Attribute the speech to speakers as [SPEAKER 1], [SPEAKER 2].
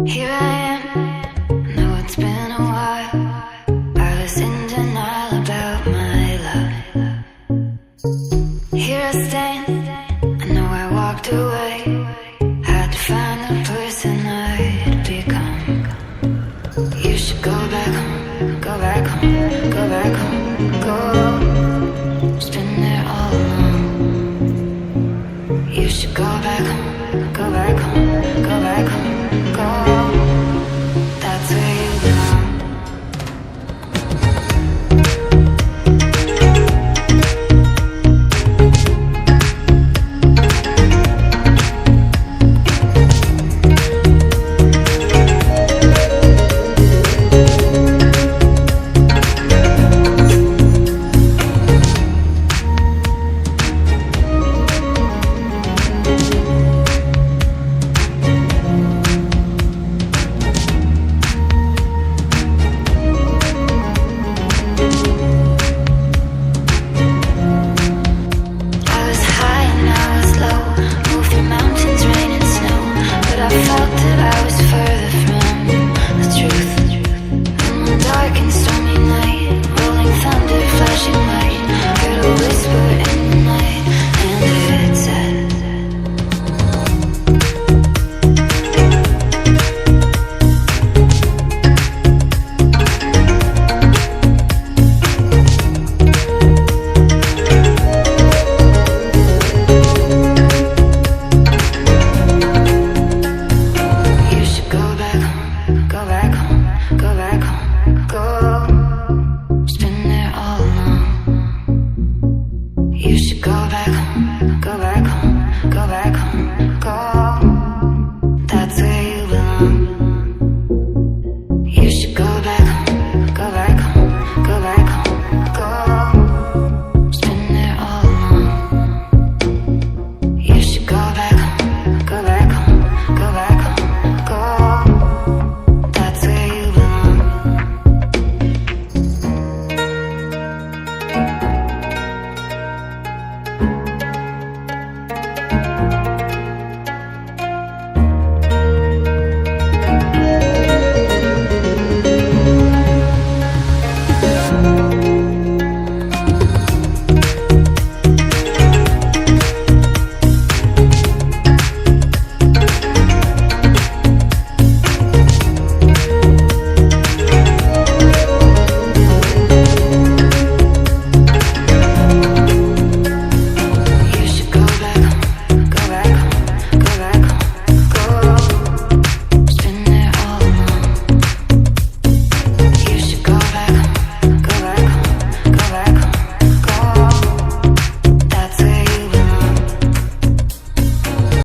[SPEAKER 1] Here I am, know it's been a while. I was in denial about my love. Here I stand, I know I walked away. Had to find the person I'd become. You should go back home, go back home, go back home, go. Just been there all along. You should go back home, go back home, go back home, go. That's where you belong. I felt that I was